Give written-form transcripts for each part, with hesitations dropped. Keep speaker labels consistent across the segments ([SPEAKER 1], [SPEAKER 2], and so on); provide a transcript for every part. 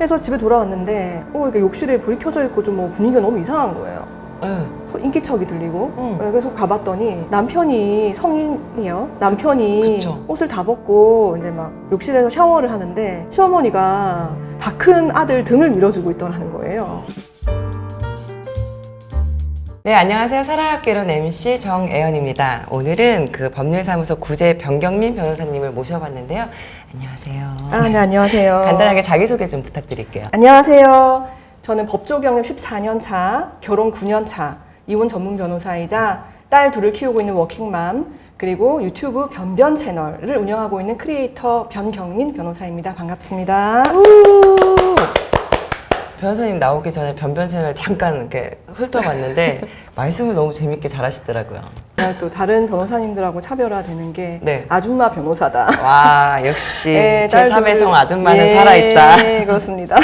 [SPEAKER 1] 그래서 집에 돌아왔는데 이게 욕실에 불이 켜져 있고 좀 뭐 분위기가 너무 이상한 거예요. 인기척이 들리고 그래서 가봤더니 남편이 성인이요. 남편이
[SPEAKER 2] 그쵸.
[SPEAKER 1] 옷을 다 벗고 이제 막 욕실에서 샤워를 하는데 시어머니가 다 큰 아들 등을 밀어주고 있더라는 거예요.
[SPEAKER 2] 네, 안녕하세요. 사랑학개론 MC 정애연입니다. 오늘은 그 법률사무소 구제 변경민 변호사님을 모셔봤는데요. 안녕하세요.
[SPEAKER 1] 네, 안녕하세요.
[SPEAKER 2] 간단하게 자기소개 좀 부탁드릴게요.
[SPEAKER 1] 안녕하세요. 저는 법조 경력 14년 차, 결혼 9년 차, 이혼 전문 변호사이자 딸 둘을 키우고 있는 워킹맘, 그리고 유튜브 변변 채널을 운영하고 있는 크리에이터 변경민 변호사입니다. 반갑습니다.
[SPEAKER 2] 변호사님 나오기 전에 변변 채널 잠깐 이렇게 훑어봤는데 말씀을 너무 재밌게 잘하시더라고요.
[SPEAKER 1] 또 다른 변호사님들하고 차별화되는 게
[SPEAKER 2] 네.
[SPEAKER 1] 아줌마 변호사다.
[SPEAKER 2] 와, 역시
[SPEAKER 1] 네,
[SPEAKER 2] 제3의 성 아줌마는
[SPEAKER 1] 예,
[SPEAKER 2] 살아있다.
[SPEAKER 1] 네, 그렇습니다.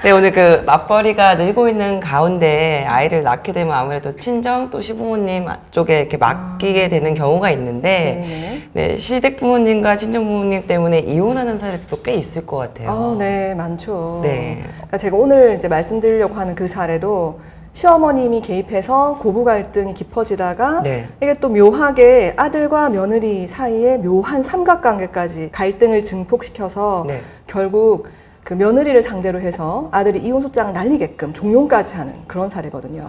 [SPEAKER 2] 네, 오늘 그 맞벌이가 늘고 있는 가운데 아이를 낳게 되면 아무래도 친정 또 시부모님 쪽에 이렇게 맡기게 되는 경우가 있는데 네, 시댁 부모님과 친정 부모님 때문에 이혼하는 사례도 꽤 있을 것 같아요.
[SPEAKER 1] 네, 많죠.
[SPEAKER 2] 네.
[SPEAKER 1] 그러니까 제가 오늘 이제 말씀드리려고 하는 그 사례도 시어머님이 개입해서 고부 갈등이 깊어지다가
[SPEAKER 2] 네.
[SPEAKER 1] 이게 또 묘하게 아들과 며느리 사이에 묘한 삼각관계까지 갈등을 증폭시켜서
[SPEAKER 2] 네.
[SPEAKER 1] 결국 그 며느리를 상대로 해서 아들이 이혼 소장을 날리게끔 종용까지 하는 그런 사례거든요.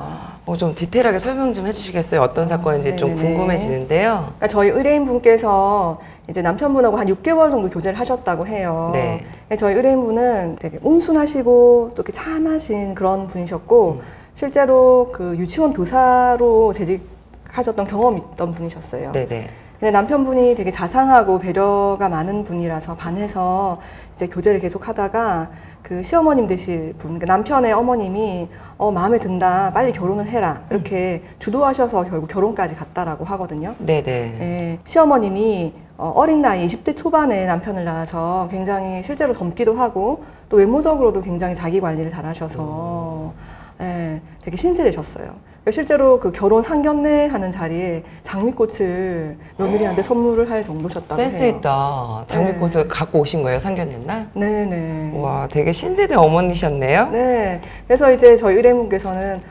[SPEAKER 2] 좀 디테일하게 설명 좀 해주시겠어요? 어떤 사건인지 좀
[SPEAKER 1] 네네네.
[SPEAKER 2] 궁금해지는데요.
[SPEAKER 1] 그러니까 저희 의뢰인분께서 이제 남편분하고 한 6개월 정도 교제를 하셨다고 해요.
[SPEAKER 2] 네.
[SPEAKER 1] 저희 의뢰인분은 되게 온순하시고 또 이렇게 참하신 그런 분이셨고 실제로 그 유치원 교사로 재직하셨던 경험이 있던 분이셨어요.
[SPEAKER 2] 네네.
[SPEAKER 1] 근데 남편분이 되게 자상하고 배려가 많은 분이라서 반해서 이제 교제를 계속 하다가 그 시어머님 되실 분, 그 남편의 어머님이 마음에 든다, 빨리 결혼을 해라 이렇게 주도하셔서 결국 결혼까지 갔다라고 하거든요.
[SPEAKER 2] 네네.
[SPEAKER 1] 예, 시어머님이 어린 나이 20대 초반에 남편을 낳아서 굉장히 실제로 젊기도 하고 또 외모적으로도 굉장히 자기 관리를 잘하셔서 예, 되게 신세되셨어요. 실제로 그 결혼 상견례 하는 자리에 장미꽃을 며느리한테 선물을 할 정도셨다고
[SPEAKER 2] 센스
[SPEAKER 1] 해요.
[SPEAKER 2] 있다. 장미꽃을 갖고 오신 거예요, 상견례 날?
[SPEAKER 1] 네네.
[SPEAKER 2] 와, 되게 신세대 어머니셨네요.
[SPEAKER 1] 네. 그래서 이제 저희 의뢰인분께서는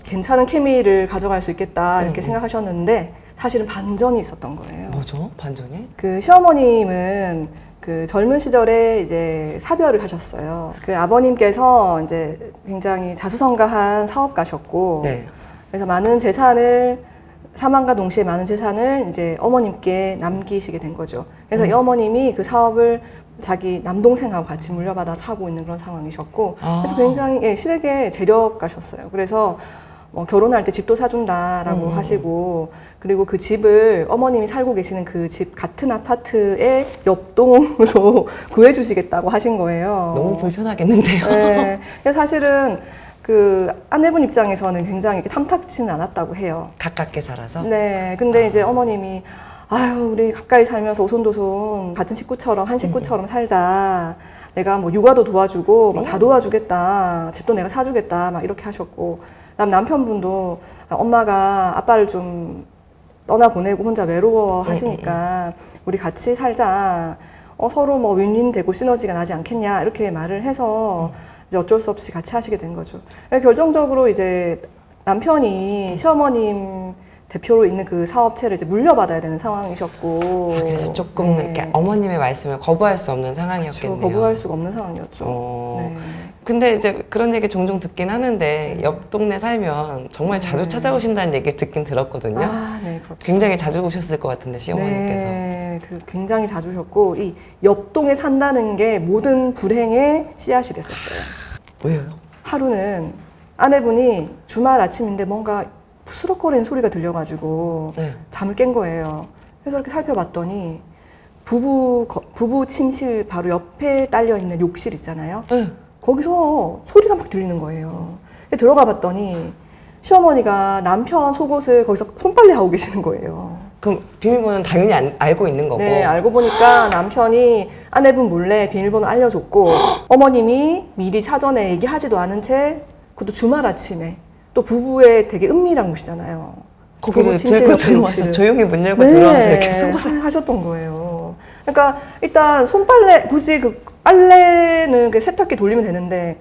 [SPEAKER 1] 괜찮은 케미를 가져갈 수 있겠다 이렇게 생각하셨는데 사실은 반전이 있었던 거예요.
[SPEAKER 2] 뭐죠? 반전이?
[SPEAKER 1] 그 시어머님은 그 젊은 시절에 이제 사별을 하셨어요. 그 아버님께서 이제 굉장히 자수성가한 사업가셨고,
[SPEAKER 2] 네.
[SPEAKER 1] 그래서 많은 재산을 사망과 동시에 많은 재산을 이제 어머님께 남기시게 된 거죠. 그래서 이 어머님이 그 사업을 자기 남동생하고 같이 물려받아서 하고 있는 그런 상황이셨고, 그래서 굉장히 시댁의 재력가셨어요. 그래서 결혼할 때 집도 사준다라고 하시고, 그리고 그 집을 어머님이 살고 계시는 그 집 같은 아파트의 옆동으로 구해주시겠다고 하신 거예요.
[SPEAKER 2] 너무 불편하겠는데요.
[SPEAKER 1] 네. 그래서 사실은 그 아내분 입장에서는 굉장히 이렇게 탐탁치는 않았다고 해요.
[SPEAKER 2] 가깝게 살아서?
[SPEAKER 1] 네. 근데 이제 어머님이 아유, 우리 가까이 살면서 오손도손 같은 식구처럼, 한 식구처럼 살자. 내가 뭐 육아도 도와주고, 뭐 다 도와주겠다. 집도 내가 사주겠다. 막 이렇게 하셨고. 남편분도 엄마가 아빠를 좀 떠나보내고 혼자 외로워 하시니까 우리 같이 살자. 서로 뭐 윈윈되고 시너지가 나지 않겠냐. 이렇게 말을 해서 이제 어쩔 수 없이 같이 하시게 된 거죠. 결정적으로 이제 남편이 시어머님 대표로 있는 그 사업체를 이제 물려받아야 되는 상황이셨고.
[SPEAKER 2] 그래서 조금 이렇게 어머님의 말씀을 거부할 수 없는 상황이었겠네요.
[SPEAKER 1] 그렇죠. 거부할 수가 없는 상황이었죠. 네.
[SPEAKER 2] 근데 이제 그런 얘기 종종 듣긴 하는데 옆 동네 살면 정말 자주 찾아오신다는 얘기 듣긴 들었거든요.
[SPEAKER 1] 네, 그렇죠.
[SPEAKER 2] 굉장히 자주 오셨을 것 같은데 시어머니께서.
[SPEAKER 1] 네, 굉장히 자주 오셨고 이 옆동에 산다는 게 모든 불행의 씨앗이 됐었어요.
[SPEAKER 2] 왜요?
[SPEAKER 1] 하루는 아내분이 주말 아침인데 뭔가 부스럭거리는 소리가 들려가지고 잠을 깬 거예요. 그래서 이렇게 살펴봤더니 부부 침실 바로 옆에 딸려 있는 욕실 있잖아요. 거기서 소리가 막 들리는 거예요. 들어가 봤더니 시어머니가 남편 속옷을 거기서 손빨래 하고 계시는 거예요.
[SPEAKER 2] 그럼 비밀번호는 당연히 알고 있는 거고.
[SPEAKER 1] 네, 알고 보니까 남편이 아내분 몰래 비밀번호 알려줬고 어머님이 미리 사전에 얘기하지도 않은 채 그것도 주말 아침에 또 부부의 되게 은밀한 곳이잖아요.
[SPEAKER 2] 거기를
[SPEAKER 1] 침실
[SPEAKER 2] 들고
[SPEAKER 1] 옆에
[SPEAKER 2] 들어와서
[SPEAKER 1] 욕실을.
[SPEAKER 2] 조용히 문 열고
[SPEAKER 1] 네,
[SPEAKER 2] 들어와서 이렇게 속옷을
[SPEAKER 1] 하셨던 거예요. 그러니까 일단 손빨래 굳이 그 빨래는 그 세탁기 돌리면 되는데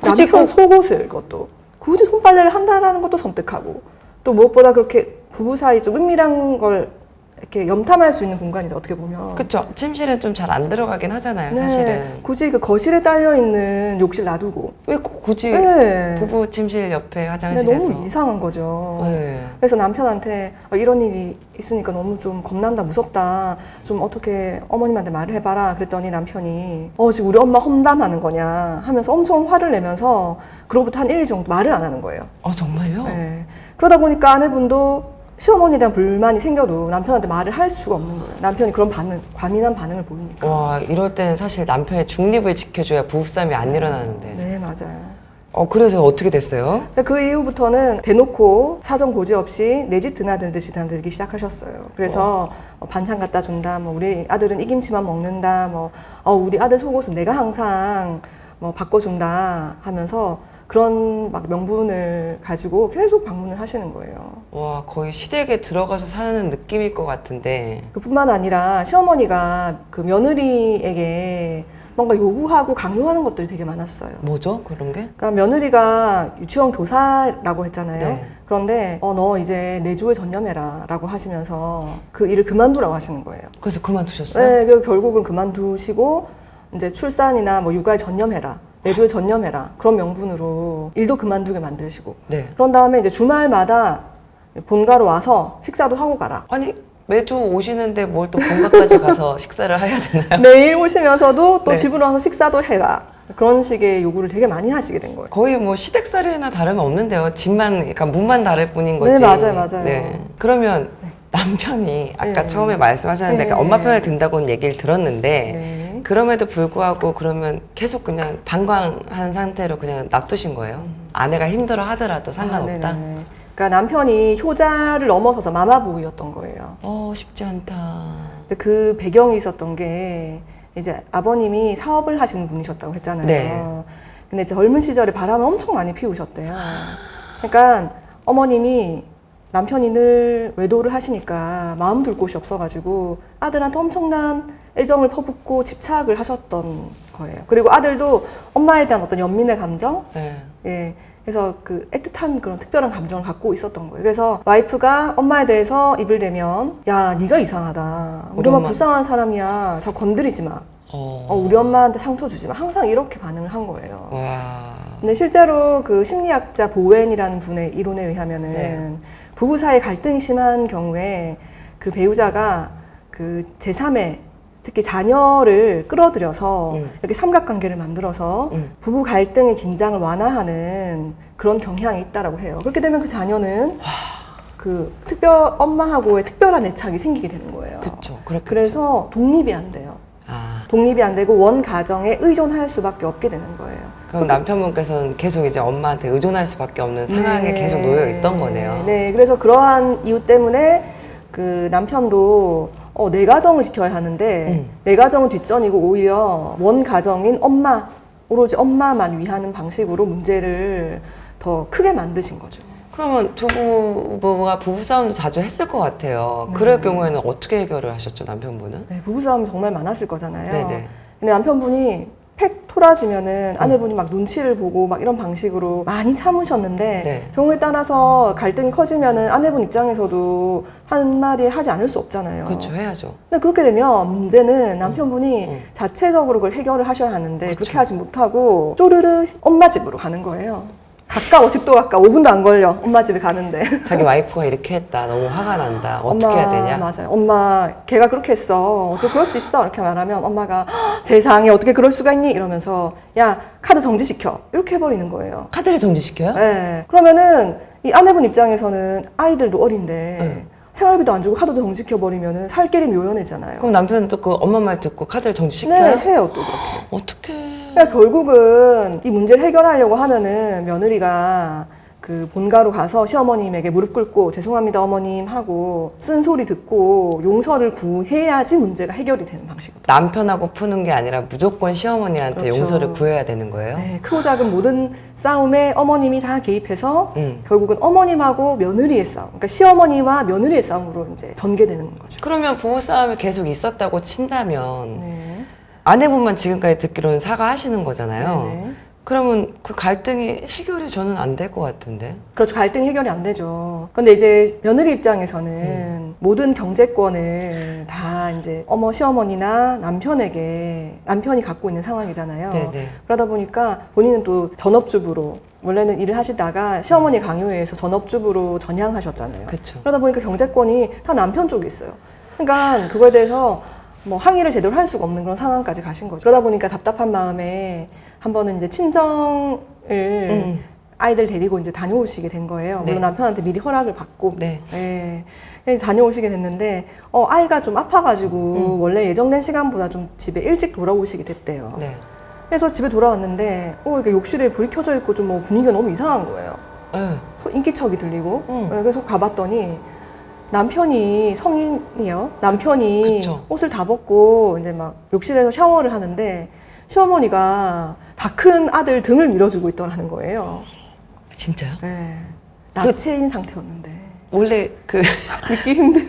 [SPEAKER 2] 굳이
[SPEAKER 1] 남편 속옷을 그것도 굳이 손빨래를 한다라는 것도 섬뜩하고 또 무엇보다 그렇게 부부 사이 좀 은밀한 걸 이렇게 염탐할 수 있는 공간이죠, 어떻게 보면.
[SPEAKER 2] 그쵸. 침실은 좀 잘 안 들어가긴 하잖아요,
[SPEAKER 1] 네,
[SPEAKER 2] 사실은.
[SPEAKER 1] 굳이 그 거실에 딸려 있는 욕실 놔두고.
[SPEAKER 2] 왜 굳이
[SPEAKER 1] 네.
[SPEAKER 2] 부부 침실 옆에
[SPEAKER 1] 네,
[SPEAKER 2] 화장실에서.
[SPEAKER 1] 너무 이상한 거죠.
[SPEAKER 2] 네.
[SPEAKER 1] 그래서 남편한테 이런 일이 있으니까 너무 좀 겁난다, 무섭다. 좀 어떻게 어머님한테 말을 해봐라. 그랬더니 남편이 지금 우리 엄마 험담하는 거냐 하면서 엄청 화를 내면서 그로부터 한 1, 2주 정도 말을 안 하는 거예요.
[SPEAKER 2] 정말요?
[SPEAKER 1] 네. 그러다 보니까 아내분도 시어머니에 대한 불만이 생겨도 남편한테 말을 할 수가 없는 거예요. 남편이 그런 과민한 반응을 보이니까.
[SPEAKER 2] 와, 이럴 때는 사실 남편의 중립을 지켜줘야 부부싸움이 안 일어나는데.
[SPEAKER 1] 네, 맞아요.
[SPEAKER 2] 그래서 어떻게 됐어요?
[SPEAKER 1] 그 이후부터는 대놓고 사정 고지 없이 내 집 드나들듯이 드나들기 시작하셨어요. 그래서 반찬 갖다 준다, 뭐 우리 아들은 이 김치만 먹는다, 뭐 우리 아들 속옷은 내가 항상 뭐 바꿔준다 하면서 그런 막 명분을 가지고 계속 방문을 하시는 거예요.
[SPEAKER 2] 와, 거의 시댁에 들어가서 사는 느낌일 것 같은데.
[SPEAKER 1] 그뿐만 아니라 시어머니가 그 며느리에게 뭔가 요구하고 강요하는 것들이 되게 많았어요.
[SPEAKER 2] 뭐죠? 그런 게?
[SPEAKER 1] 그러니까 며느리가 유치원 교사라고 했잖아요.
[SPEAKER 2] 네.
[SPEAKER 1] 그런데 너 이제 내조에 전념해라 라고 하시면서 그 일을 그만두라고 하시는 거예요.
[SPEAKER 2] 그래서 그만두셨어요?
[SPEAKER 1] 네, 그래서 결국은 그만두시고 이제 출산이나 뭐 육아에 전념해라, 내조에 전념해라 그런 명분으로 일도 그만두게 만드시고
[SPEAKER 2] 네.
[SPEAKER 1] 그런 다음에 이제 주말마다 본가로 와서 식사도 하고 가라.
[SPEAKER 2] 아니, 매주 오시는데 뭘 또 본가까지 가서 식사를 해야 되나요?
[SPEAKER 1] 매일 오시면서도 또
[SPEAKER 2] 네.
[SPEAKER 1] 집으로 와서 식사도 해라. 그런 식의 요구를 되게 많이 하시게 된 거예요.
[SPEAKER 2] 거의 뭐 시댁살이나 다름이 없는데요. 집만, 그러니까 문만 다를 뿐인 거지.
[SPEAKER 1] 네, 맞아요.
[SPEAKER 2] 네. 그러면 남편이 아까
[SPEAKER 1] 네.
[SPEAKER 2] 처음에 말씀하셨는데
[SPEAKER 1] 네.
[SPEAKER 2] 그러니까 엄마 편을 든다고는 얘기를 들었는데
[SPEAKER 1] 네.
[SPEAKER 2] 그럼에도 불구하고 그러면 계속 그냥 방광한 상태로 그냥 놔두신 거예요? 아내가 힘들어 하더라도 상관없다?
[SPEAKER 1] 네네네. 그러니까 남편이 효자를 넘어서서 마마보이였던 거예요.
[SPEAKER 2] 쉽지 않다.
[SPEAKER 1] 근데 그 배경이 있었던 게 이제 아버님이 사업을 하시는 분이셨다고 했잖아요.
[SPEAKER 2] 네.
[SPEAKER 1] 근데 이제 젊은 시절에 바람을 엄청 많이 피우셨대요. 그러니까 어머님이 남편이 늘 외도를 하시니까 마음 둘 곳이 없어가지고 아들한테 엄청난 애정을 퍼붓고 집착을 하셨던 거예요. 그리고 아들도 엄마에 대한 어떤 연민의 감정,
[SPEAKER 2] 네.
[SPEAKER 1] 예. 그래서 그 애틋한 그런 특별한 감정을 갖고 있었던 거예요. 그래서 와이프가 엄마에 대해서 입을 대면 야, 네가 이상하다. 우리 엄마 불쌍한 사람이야. 저 건드리지 마. 우리 엄마한테 상처 주지 마. 항상 이렇게 반응을 한 거예요.
[SPEAKER 2] 와.
[SPEAKER 1] 근데 실제로 그 심리학자 보웬이라는 분의 이론에 의하면은
[SPEAKER 2] 네.
[SPEAKER 1] 부부 사이 갈등이 심한 경우에 그 배우자가 그 제3의 특히 자녀를 끌어들여서 이렇게 삼각관계를 만들어서 부부 갈등의 긴장을 완화하는 그런 경향이 있다라고 해요. 그렇게 되면 그 자녀는 그 엄마하고의 특별한 애착이 생기게 되는 거예요.
[SPEAKER 2] 그쵸.
[SPEAKER 1] 그래서 독립이 안 돼요. 독립이 안 되고 원 가정에 의존할 수밖에 없게 되는 거예요.
[SPEAKER 2] 그럼 남편분께서는 계속 이제 엄마한테 의존할 수밖에 없는 상황에 계속 놓여 있던 거네요.
[SPEAKER 1] 네, 그래서 그러한 이유 때문에 그 남편도 내 가정을 지켜야 하는데 내 가정은 뒷전이고 오히려 원 가정인 오로지 엄마만 위하는 방식으로 문제를 더 크게 만드신 거죠.
[SPEAKER 2] 그러면 두 부부가 부부싸움도 자주 했을 것 같아요. 그럴 경우에는 어떻게 해결을 하셨죠, 남편분은?
[SPEAKER 1] 네, 부부싸움이 정말 많았을 거잖아요.
[SPEAKER 2] 네네.
[SPEAKER 1] 근데 남편분이 팩 토라지면은 아내분이 막 눈치를 보고 막 이런 방식으로 많이 참으셨는데
[SPEAKER 2] 네.
[SPEAKER 1] 경우에 따라서 갈등이 커지면은 아내분 입장에서도 한마디 하지 않을 수 없잖아요.
[SPEAKER 2] 그렇죠, 해야죠.
[SPEAKER 1] 근데 그렇게 되면 문제는 남편분이 자체적으로 그걸 해결을 하셔야 하는데 그렇게 하지 못하고 쪼르르 엄마 집으로 가는 거예요. 가까워, 집도 가까워. 5분도 안 걸려. 엄마 집에 가는데.
[SPEAKER 2] 자기 와이프가 이렇게 했다. 너무 화가 난다. 어떻게 해야 되냐?
[SPEAKER 1] 맞아요. 엄마, 걔가 그렇게 했어. 어쩌 그럴 수 있어. 이렇게 말하면 엄마가 세상에 어떻게 그럴 수가 있니? 이러면서 야, 카드 정지시켜. 이렇게 해버리는 거예요.
[SPEAKER 2] 카드를 정지시켜요?
[SPEAKER 1] 네. 그러면은 이 아내분 입장에서는 아이들도 어린데 생활비도 안 주고 카드도 정지시켜버리면은 살 길이 묘연해지잖아요.
[SPEAKER 2] 그럼 남편은 또 그 엄마 말 듣고 카드를 정지시켜요?
[SPEAKER 1] 네, 해요. 또 그렇게.
[SPEAKER 2] 어떡해.
[SPEAKER 1] 그러니까 결국은 이 문제를 해결하려고 하면은 며느리가 그 본가로 가서 시어머님에게 무릎 꿇고 죄송합니다 어머님 하고 쓴소리 듣고 용서를 구해야지 문제가 해결이 되는 방식이거든요.
[SPEAKER 2] 남편하고 푸는 게 아니라 무조건 시어머니한테
[SPEAKER 1] 그렇죠.
[SPEAKER 2] 용서를 구해야 되는 거예요?
[SPEAKER 1] 네, 크고 작은 모든 싸움에 어머님이 다 개입해서 결국은 어머님하고 며느리의 싸움, 그러니까 시어머니와 며느리의 싸움으로 이제 전개되는 거죠.
[SPEAKER 2] 그러면 부부싸움이 계속 있었다고 친다면
[SPEAKER 1] 네.
[SPEAKER 2] 아내분만 지금까지 듣기로는 사과하시는 거잖아요.
[SPEAKER 1] 네네.
[SPEAKER 2] 그러면 그 갈등이 해결이 저는 안 될 것 같은데.
[SPEAKER 1] 그렇죠. 갈등 해결이 안 되죠. 근데 이제 며느리 입장에서는 모든 경제권을 다 이제 어머, 시어머니나 남편에게 남편이 갖고 있는 상황이잖아요.
[SPEAKER 2] 네네.
[SPEAKER 1] 그러다 보니까 본인은 또 전업주부로 원래는 일을 하시다가 시어머니 강요에 의해서 전업주부로 전향하셨잖아요.
[SPEAKER 2] 그쵸.
[SPEAKER 1] 그러다 보니까 경제권이 다 남편 쪽에 있어요. 그러니까 그거에 대해서 뭐 항의를 제대로 할 수가 없는 그런 상황까지 가신 거죠. 그러다 보니까 답답한 마음에 한 번은 이제 친정을 아이들 데리고 이제 다녀오시게 된 거예요.
[SPEAKER 2] 네.
[SPEAKER 1] 물론 남편한테 미리 허락을 받고.
[SPEAKER 2] 네.
[SPEAKER 1] 네. 그래서 다녀오시게 됐는데, 아이가 좀 아파가지고, 원래 예정된 시간보다 좀 집에 일찍 돌아오시게 됐대요.
[SPEAKER 2] 네.
[SPEAKER 1] 그래서 집에 돌아왔는데, 이게 욕실에 불이 켜져 있고 좀 뭐 분위기가 너무 이상한 거예요.
[SPEAKER 2] 네.
[SPEAKER 1] 인기척이 들리고. 네, 그래서 가봤더니, 남편이 성인이요. 남편이
[SPEAKER 2] 그쵸.
[SPEAKER 1] 옷을 다 벗고 이제 막 욕실에서 샤워를 하는데, 시어머니가 다 큰 아들 등을 밀어주고 있더라는 거예요.
[SPEAKER 2] 진짜요?
[SPEAKER 1] 네. 나체인 상태였는데.
[SPEAKER 2] 원래
[SPEAKER 1] 믿기 힘든.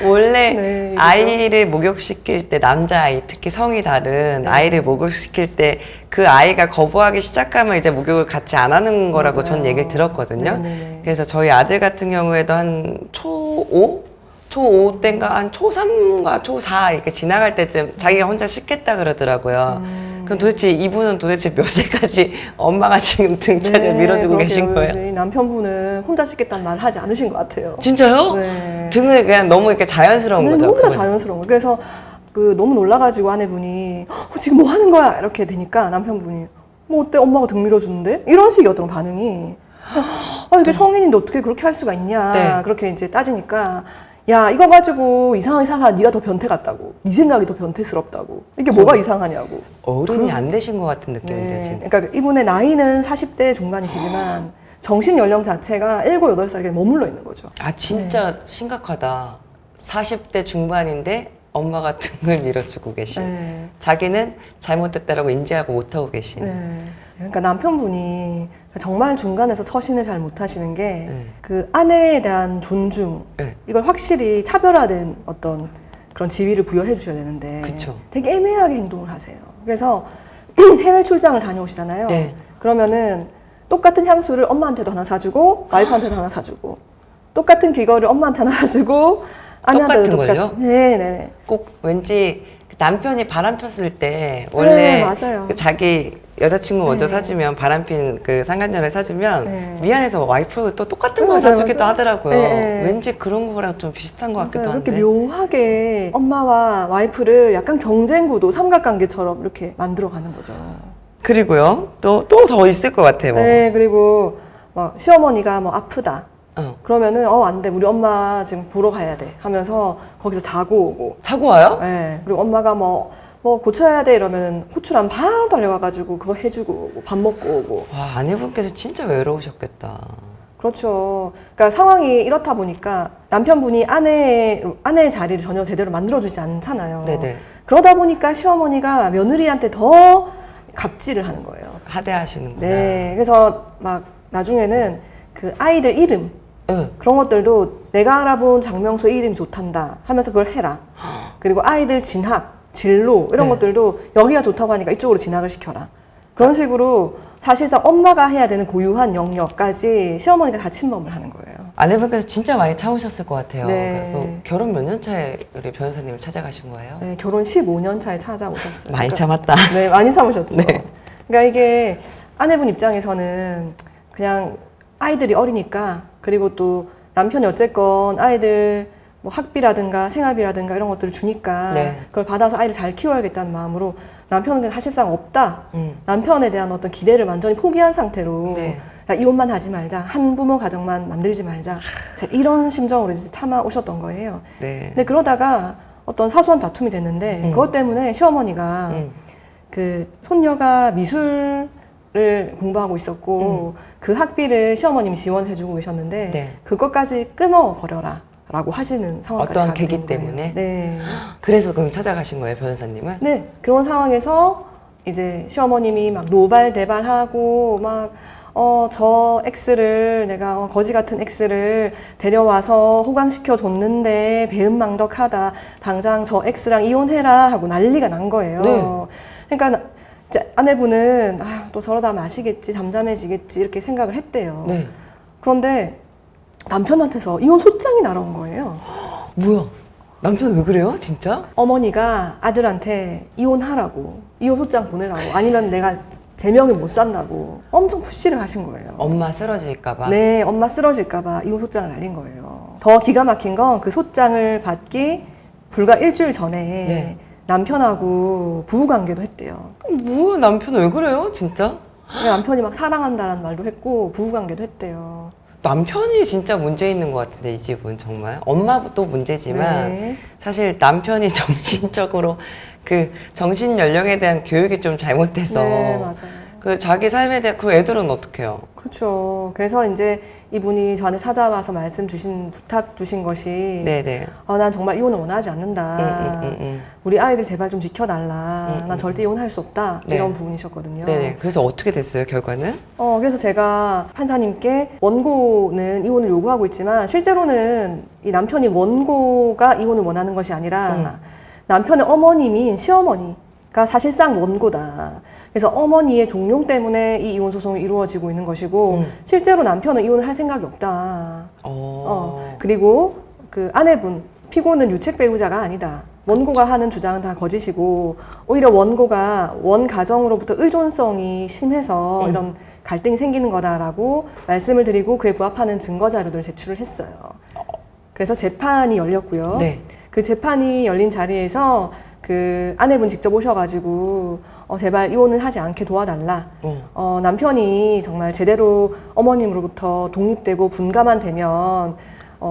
[SPEAKER 2] 원래
[SPEAKER 1] 네, 그죠?
[SPEAKER 2] 아이를 목욕시킬 때 남자아이 특히 성이 다른
[SPEAKER 1] 네.
[SPEAKER 2] 아이를 목욕시킬 때 그 아이가 거부하기 시작하면 이제 목욕을 같이 안 하는 거라고 전
[SPEAKER 1] 맞아요.
[SPEAKER 2] 얘기를 들었거든요.
[SPEAKER 1] 네네네.
[SPEAKER 2] 그래서 저희 아들 같은 경우에도 한 초5? 초5 때인가 한 초3과 초4 이렇게 지나갈 때쯤 자기가 혼자 씻겠다 그러더라고요. 그럼 도대체 이분은 도대체 몇 살까지 엄마가 지금 등짝을 밀어주고
[SPEAKER 1] 그러게요.
[SPEAKER 2] 계신 거예요?
[SPEAKER 1] 저희 남편분은 혼자 씻겠다는 말을 하지 않으신 것 같아요.
[SPEAKER 2] 진짜요?
[SPEAKER 1] 네.
[SPEAKER 2] 등을 그냥 너무 이렇게 자연스러운
[SPEAKER 1] 네,
[SPEAKER 2] 거죠?
[SPEAKER 1] 너무나
[SPEAKER 2] 그건?
[SPEAKER 1] 자연스러운 거예요. 그래서 너무 놀라가지고 아내분이 지금 뭐 하는 거야? 이렇게 되니까 남편분이 뭐 어때? 엄마가 등 밀어주는데? 이런 식이었던 반응이. 이게 성인인데 어떻게 그렇게 할 수가 있냐?
[SPEAKER 2] 네.
[SPEAKER 1] 그렇게 이제 따지니까 야, 이거 가지고 이상하다. 네가 더 변태 같다고. 네 생각이 더 변태스럽다고. 이게 뭐가 이상하냐고.
[SPEAKER 2] 어른이 안 되신 것 같은 느낌인데
[SPEAKER 1] 네.
[SPEAKER 2] 진짜.
[SPEAKER 1] 그러니까 이분의 나이는 40대 중반이시지만 정신 연령 자체가 7, 8살에 머물러 있는 거죠.
[SPEAKER 2] 아 진짜 심각하다. 40대 중반인데 엄마가 등을 밀어주고 계신.
[SPEAKER 1] 네.
[SPEAKER 2] 자기는 잘못됐다라고 인지하고 못하고 계신.
[SPEAKER 1] 네. 그러니까 남편분이 정말 중간에서 처신을 잘 못하시는 게 그 아내에 대한 존중,
[SPEAKER 2] 네.
[SPEAKER 1] 이걸 확실히 차별화된 어떤 그런 지위를 부여해 주셔야 되는데
[SPEAKER 2] 그쵸.
[SPEAKER 1] 되게 애매하게 행동을 하세요. 그래서 해외 출장을 다녀오시잖아요.
[SPEAKER 2] 네.
[SPEAKER 1] 그러면은 똑같은 향수를 엄마한테도 하나 사주고 와이프한테도 하나 사주고 똑같은 귀걸이를 엄마한테 하나 사주고 아내한테도
[SPEAKER 2] 똑같은 걸요?
[SPEAKER 1] 똑같이. 네네.
[SPEAKER 2] 꼭 왠지 남편이 바람 폈을 때 원래
[SPEAKER 1] 맞아요.
[SPEAKER 2] 그 자기 여자친구 먼저
[SPEAKER 1] 네.
[SPEAKER 2] 사주면 바람핀 그 상간녀를 사주면
[SPEAKER 1] 네.
[SPEAKER 2] 미안해서 와이프 또 똑같은 거
[SPEAKER 1] 맞아요,
[SPEAKER 2] 사주기도
[SPEAKER 1] 맞아요.
[SPEAKER 2] 하더라고요.
[SPEAKER 1] 네.
[SPEAKER 2] 왠지 그런 거랑 좀 비슷한 것 같기도
[SPEAKER 1] 맞아요.
[SPEAKER 2] 한데.
[SPEAKER 1] 이렇게 묘하게 엄마와 와이프를 약간 경쟁 구도, 삼각관계처럼 이렇게 만들어 가는 거죠.
[SPEAKER 2] 그리고요. 또 더 있을 것 같아요. 뭐.
[SPEAKER 1] 네, 그리고 막 시어머니가 뭐 아프다.
[SPEAKER 2] 어.
[SPEAKER 1] 그러면은 안 돼. 우리 엄마 지금 보러 가야 돼. 하면서 거기서 자고 오고.
[SPEAKER 2] 자고 와요?
[SPEAKER 1] 네. 그리고 엄마가 뭐 고쳐야 돼 이러면은 호출하면 바로 달려가가지고 그거 해주고 오고 밥 먹고 오고.
[SPEAKER 2] 와, 아내분께서 진짜 외로우셨겠다.
[SPEAKER 1] 그렇죠. 그러니까 상황이 이렇다 보니까 남편분이 아내의 자리를 전혀 제대로 만들어주지 않잖아요.
[SPEAKER 2] 네네.
[SPEAKER 1] 그러다 보니까 시어머니가 며느리한테 더 갑질을 하는 거예요.
[SPEAKER 2] 하대하시는구나.
[SPEAKER 1] 네. 그래서 막 나중에는 그 아이들 이름
[SPEAKER 2] 응.
[SPEAKER 1] 그런 것들도 내가 알아본 장명소의 이름이 좋단다 하면서 그걸 해라. 그리고 아이들 진학, 진로 이런
[SPEAKER 2] 네.
[SPEAKER 1] 것들도 여기가 좋다고 하니까 이쪽으로 진학을 시켜라. 그런 식으로 사실상 엄마가 해야 되는 고유한 영역까지 시어머니가 다 침범을 하는 거예요.
[SPEAKER 2] 아내분께서 진짜 많이 참으셨을 것 같아요.
[SPEAKER 1] 네.
[SPEAKER 2] 그 결혼 몇 년 차에 우리 변호사님을 찾아가신 거예요?
[SPEAKER 1] 네, 결혼 15년 차에 찾아오셨어요.
[SPEAKER 2] 많이
[SPEAKER 1] 그러니까-
[SPEAKER 2] 참았다.
[SPEAKER 1] 네, 많이 참으셨죠.
[SPEAKER 2] 네.
[SPEAKER 1] 그러니까 이게 아내분 입장에서는 그냥 아이들이 어리니까 그리고 또 남편이 어쨌건 아이들 뭐 학비라든가 생활비라든가 이런 것들을 주니까
[SPEAKER 2] 네.
[SPEAKER 1] 그걸 받아서 아이를 잘 키워야겠다는 마음으로 남편은 그냥 사실상 없다.
[SPEAKER 2] 음.
[SPEAKER 1] 남편에 대한 어떤 기대를 완전히 포기한 상태로
[SPEAKER 2] 네.
[SPEAKER 1] 야, 이혼만 하지 말자. 한 부모 가정만 만들지 말자. 자, 이런 심정으로 이제 참아 오셨던 거예요.
[SPEAKER 2] 네.
[SPEAKER 1] 근데 그러다가 어떤 사소한 다툼이 됐는데 그것 때문에 시어머니가 그 손녀가 미술을 공부하고 있었고 그 학비를 시어머님이 지원해주고 계셨는데
[SPEAKER 2] 네.
[SPEAKER 1] 그것까지 끊어버려라 라고 하시는 상황까지
[SPEAKER 2] 어떤
[SPEAKER 1] 가게
[SPEAKER 2] 계기
[SPEAKER 1] 된 거예요.
[SPEAKER 2] 때문에?
[SPEAKER 1] 네.
[SPEAKER 2] 그래서 그럼 찾아가신 거예요, 변호사님은?
[SPEAKER 1] 네, 그런 상황에서 이제 시어머님이 막 노발대발하고 막 저 X를 내가 거지 같은 X를 데려와서 호강시켜 줬는데 배은망덕하다. 당장 저 X랑 이혼해라 하고 난리가 난 거예요.
[SPEAKER 2] 네.
[SPEAKER 1] 그러니까 이제 아내분은 또 저러다 마시겠지, 잠잠해지겠지 이렇게 생각을 했대요.
[SPEAKER 2] 네.
[SPEAKER 1] 그런데 남편한테서 이혼 소장이 날아온 거예요.
[SPEAKER 2] 뭐야? 남편 왜 그래요? 진짜?
[SPEAKER 1] 어머니가 아들한테 이혼하라고, 이혼 소장 보내라고, 아니면 내가 제명이 못 산다고 엄청 푸시를 하신 거예요.
[SPEAKER 2] 엄마 쓰러질까봐?
[SPEAKER 1] 네, 엄마 쓰러질까봐 이혼 소장을 날린 거예요. 더 기가 막힌 건 그 소장을 받기 불과 일주일 전에
[SPEAKER 2] 네.
[SPEAKER 1] 남편하고 부부관계도 했대요.
[SPEAKER 2] 뭐야, 남편 왜 그래요? 진짜?
[SPEAKER 1] 남편이 막 사랑한다는 말도 했고 부부관계도 했대요.
[SPEAKER 2] 남편이 진짜 문제 있는 것 같은데, 이 집은 정말. 엄마도 문제지만,
[SPEAKER 1] 네.
[SPEAKER 2] 사실 남편이 정신적으로 그 정신 연령에 대한 교육이 좀 잘못돼서
[SPEAKER 1] 네, 맞아요.
[SPEAKER 2] 그 자기 삶에 대한 그 애들은 어떻게 해요?
[SPEAKER 1] 그렇죠. 그래서 이제 이분이 저한테 찾아와서 부탁 주신 것이
[SPEAKER 2] 네네.
[SPEAKER 1] 난 정말 이혼을 원하지 않는다. 우리 아이들 제발 좀 지켜달라. 난 절대 이혼할 수 없다.
[SPEAKER 2] 네.
[SPEAKER 1] 이런 부분이셨거든요.
[SPEAKER 2] 네네. 그래서 어떻게 됐어요, 결과는?
[SPEAKER 1] 그래서 제가 판사님께 원고는 이혼을 요구하고 있지만 실제로는 이 남편이 원고가 이혼을 원하는 것이 아니라 남편의 어머님인 시어머니가 사실상 원고다. 그래서 어머니의 종용 때문에 이 이혼 소송이 이루어지고 있는 것이고 실제로 남편은 이혼을 할 생각이 없다. 그리고 그 아내분 피고는 유책 배우자가 아니다. 원고가 하는 주장은 다 거짓이고 오히려 원고가 원 가정으로부터 의존성이 심해서 이런 갈등이 생기는 거다라고 말씀을 드리고 그에 부합하는 증거 자료들을 제출을 했어요. 그래서 재판이 열렸고요.
[SPEAKER 2] 네.
[SPEAKER 1] 그 재판이 열린 자리에서 그 아내분 직접 오셔가지고 제발 이혼을 하지 않게 도와달라. 남편이 정말 제대로 어머님으로부터 독립되고 분가만 되면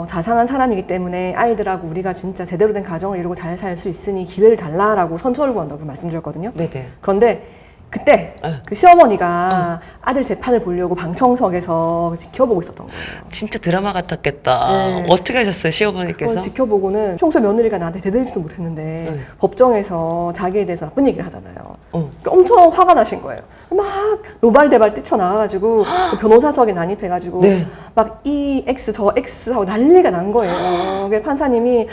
[SPEAKER 1] 자상한 사람이기 때문에 아이들하고 우리가 진짜 제대로 된 가정을 이루고 잘 살 수 있으니 기회를 달라라고 선처를 구한다고 말씀드렸거든요.
[SPEAKER 2] 네네.
[SPEAKER 1] 그런데 그때 그 시어머니가 아들 재판을 보려고 방청석에서 지켜보고 있었던 거예요.
[SPEAKER 2] 진짜 드라마 같았겠다.
[SPEAKER 1] 네.
[SPEAKER 2] 어떻게 하셨어요, 시어머니께서?
[SPEAKER 1] 그걸 지켜보고는 평소 며느리가 나한테 대들지도 못했는데 법정에서 자기에 대해서 나쁜 얘기를 하잖아요. 그러니까 엄청 화가 나신 거예요. 막 노발대발 뛰쳐나와가지고 그 변호사석에 난입해가지고
[SPEAKER 2] 네.
[SPEAKER 1] 막 이 X 저 X 하고 난리가 난 거예요. 그래서 판사님이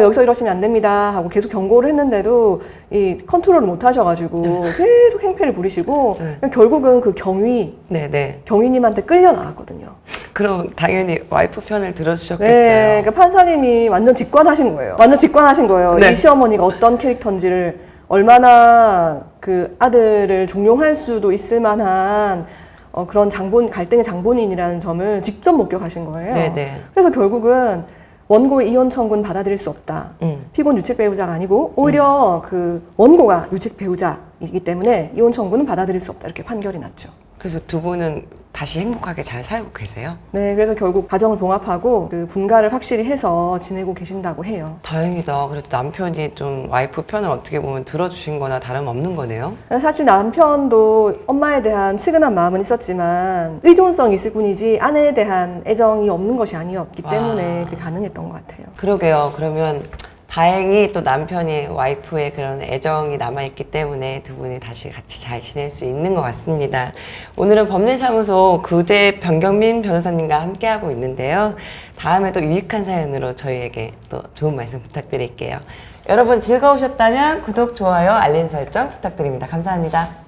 [SPEAKER 1] 여기서 이러시면 안 됩니다 하고 계속 경고를 했는데도 이 컨트롤을 못 하셔가지고 계속 행패를 부리시고 결국은 그
[SPEAKER 2] 네네.
[SPEAKER 1] 경위님한테 끌려 나왔거든요.
[SPEAKER 2] 그럼 당연히 와이프 편을 들어주셨겠어요.
[SPEAKER 1] 네, 그러니까 판사님이 완전 직관하신 거예요. 완전 직관하신 거예요.
[SPEAKER 2] 네.
[SPEAKER 1] 이 시어머니가 어떤 캐릭터인지를 얼마나 그 아들을 종용할 수도 있을 만한 그런 갈등의 장본인이라는 점을 직접 목격하신 거예요.
[SPEAKER 2] 네네.
[SPEAKER 1] 그래서 결국은 원고의 이혼 청구는 받아들일 수 없다. 피고는 유책 배우자가 아니고 오히려 그 원고가 유책 배우자이기 때문에 이혼 청구는 받아들일 수 없다. 이렇게 판결이 났죠.
[SPEAKER 2] 그래서 두 분은 다시 행복하게 잘 살고 계세요?
[SPEAKER 1] 네, 그래서 결국 가정을 봉합하고 그 분가를 확실히 해서 지내고 계신다고 해요.
[SPEAKER 2] 다행이다. 그래도 남편이 좀 와이프 편을 어떻게 보면 들어주신 거나 다름없는 거네요?
[SPEAKER 1] 사실 남편도 엄마에 대한 측은한 마음은 있었지만 의존성이 있을 뿐이지 아내에 대한 애정이 없는 것이 아니었기 때문에 그게 가능했던 것 같아요.
[SPEAKER 2] 그러게요. 그러면 다행히 또 남편이 와이프의 그런 애정이 남아있기 때문에 두 분이 다시 같이 잘 지낼 수 있는 것 같습니다. 오늘은 법률사무소 구제 변경민 변호사님과 함께하고 있는데요. 다음에 또 유익한 사연으로 저희에게 또 좋은 말씀 부탁드릴게요. 여러분 즐거우셨다면 구독, 좋아요, 알림 설정 부탁드립니다. 감사합니다.